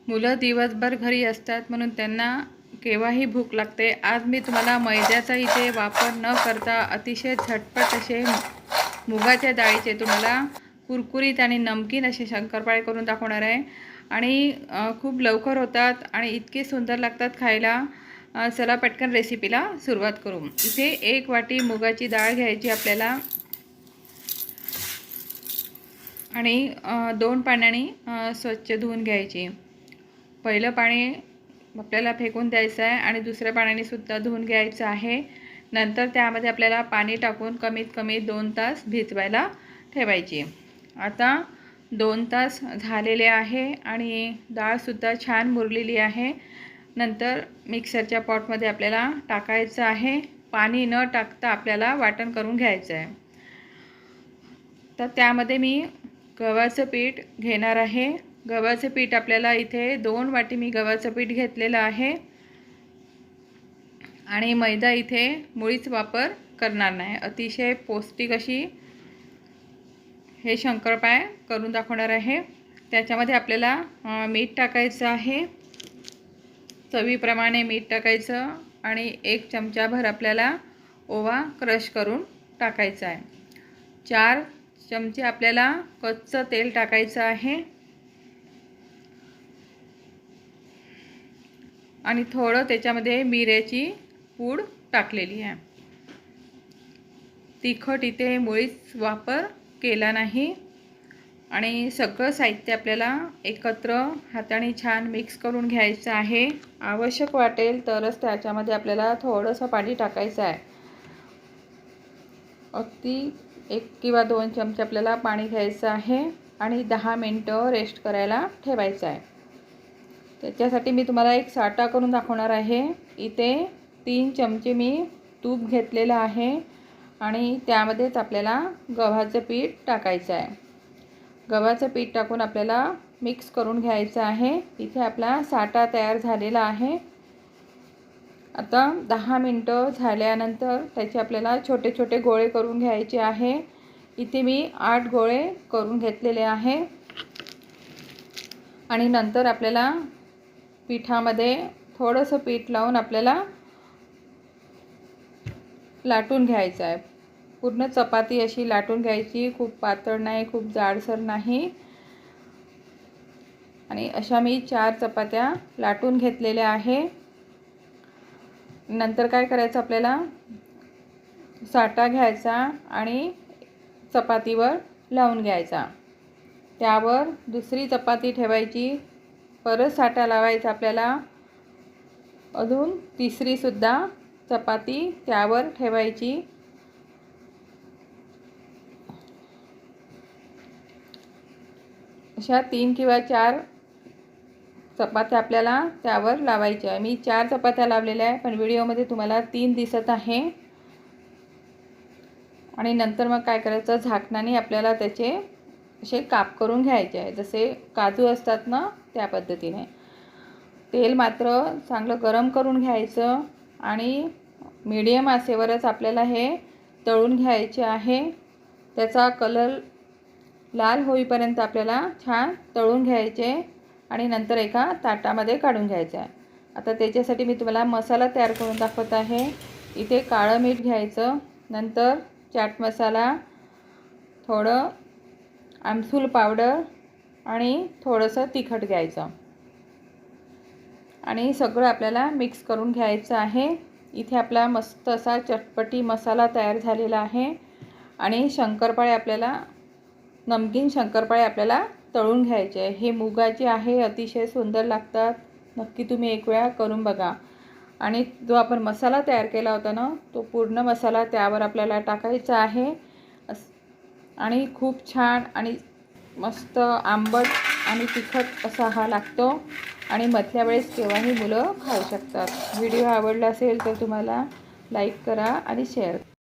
मुलं दिवसभर घरी असतात म्हणून त्यांना केव्हाही भूक लागते। आज मी तुम्हाला मैद्याचा इथे वापर न करता अतिशय झटपट असे मुगाच्या डाळीचे तुम्हाला कुरकुरीत आणि नमकीन असे शंकरपाळे करून दाखवणार आहे। आणि खूप लवकर होतात आणि इतके सुंदर लागतात खायला। चला पटकन रेसिपीला सुरुवात करू। इथे 1 वाटी मुगाची डाळ घ्यायची आपल्याला आणि 2 पाण्याने स्वच्छ धुवून घ्यायची। पहिलं पाणी आपल्याला फेकून द्यायचं आहे आणि दुसऱ्या पाण्याने सुद्धा धुवून घ्यायचं आहे। नंतर त्यामध्ये आपल्याला पाणी टाकून कमीत कमी 2 तास भिजवायला ठेवायची। आता 2 तास झालेले आहे आणि डाळसुद्धा छान मुरलेली आहे। नंतर मिक्सरच्या पॉटमध्ये आपल्याला टाकायचं आहे। पाणी न टाकता आपल्याला वाटण करून घ्यायचं आहे। तर त्यामध्ये मी गव्हाचं पीठ घेणार आहे। गव्हाचं पीठ आपल्याला इथे 2 वाटी मी गव्हाचं पीठ घेतलेलं आहे आणि मैदा इथे मुळीच वापर करणार नाही। अतिशय पौष्टिक अशी हे शंकरपाळे करून दाखवणार आहे। त्याच्यामध्ये आपल्याला मीठ टाकायचं आहे, चवीप्रमाणे मीठ टाकायचं आणि 1 चमचाभर आपल्याला ओवा क्रश करून टाकायचा आहे। 4 चमचे आपल्याला कच्चं तेल टाकायचं आहे आणि थोडं त्याच्यामध्ये मिऱ्याची पूड टाकलेली आहे। तिखट इथे मुळीच वापर केला नाही आणि सगळं साहित्य आपल्याला एकत्र हाताने छान मिक्स करून घ्यायचं आहे। आवश्यक वाटेल तरच त्याच्यामध्ये आपल्याला थोडंसं पाणी टाकायचं आहे। अगदी 1 किंवा 2 चमचे आपल्याला पाणी घ्यायचं आहे आणि 10 मिनिटं रेस्ट करायला ठेवायचं आहे। त्याच्यासाठी मी तुम्हाला एक साठा करून दाखवणार आहे। इथे 3 चमचे मी तूप घेतलेलं आहे आणि त्यामध्येच आपल्याला गव्हाचं पीठ टाकायचं आहे। गव्हाचं पीठ टाकून आपल्याला मिक्स करून घ्यायचं आहे। इथे आपला साठा तयार झालेला आहे। आता 10 मिनिटं झाल्यानंतर त्याचे आपल्याला छोटे छोटे गोळे करून घ्यायचे आहे। इथे मी 8 गोळे करून घेतलेले आहे आणि नंतर आपल्याला पिठामध्ये थोडंसं पीठ लावून आपल्याला लाटून घ्यायचं आहे। पूर्ण चपाती अशी लाटून घ्यायची, खूप पातळ नाही, खूप जाडसर नाही। आणि अशा मी 4 चपात्या लाटून घेतलेल्या आहे। नंतर काय करायचं, आपल्याला साठा घ्यायचा आणि चपातीवर लावून घ्यायचा। त्यावर दुसरी चपाती ठेवायची, परत साठा लावायचा आपल्याला, अजून तिसरी सुद्धा चपाती त्यावर ठेवायची। अशा 3 किंवा 4 चपात्या आपल्याला त्यावर लावायच्या आहे। मी 4 चपात्या लावलेल्या आहे, पण व्हिडिओमध्ये तुम्हाला 3 दिसत आहे। आणि नंतर मग काय करायचं, झाकणाने आपल्याला त्याचे असे काप करून घ्यायचे आहे, जसे काजू असतात ना त्या पद्धतीने। तेल मात्र चांगलं गरम करून घ्यायचं आणि मीडियम आचेवरच आपल्याला हे तळून घ्यायचे आहे। त्याचा कलर लाल होईपर्यंत आपल्याला छान तळून घ्यायचे आणि नंतर एका ताटामध्ये काढून घ्यायचं आहे। आता त्याच्यासाठी मी तुम्हाला मसाला तयार करून दाखवत आहे। इथे काळं मीठ घ्यायचं, नंतर चाट मसाला, थोडं आमसूल पावडर आणि थोडंसं तिखट घ्यायचं आणि सगळं आपल्याला मिक्स करून घ्यायचं आहे। इथे आपला मस्त असा चटपटी मसाला तयार झालेला आहे आणि शंकरपाळे आपल्याला नमकीन शंकरपाळे आपल्याला तळून घ्यायचे आहे। हे मुगाचे आहे, अतिशय सुंदर लागतात। नक्की तुम्ही एक वेळा करून बघा। आणि जो आपण मसाला तयार केला होता ना, तो पूर्ण मसाला त्यावर आपल्याला टाकायचा आहे आणि खूप छान आणि मस्त आंबट आणि तिखट असा हा लागतो आणि मधल्या वेळेस केव्हाही मुलं खाऊ शकतात। व्हिडिओ आवडला असेल तर तुम्हाला लाईक करा आणि शेअर करा।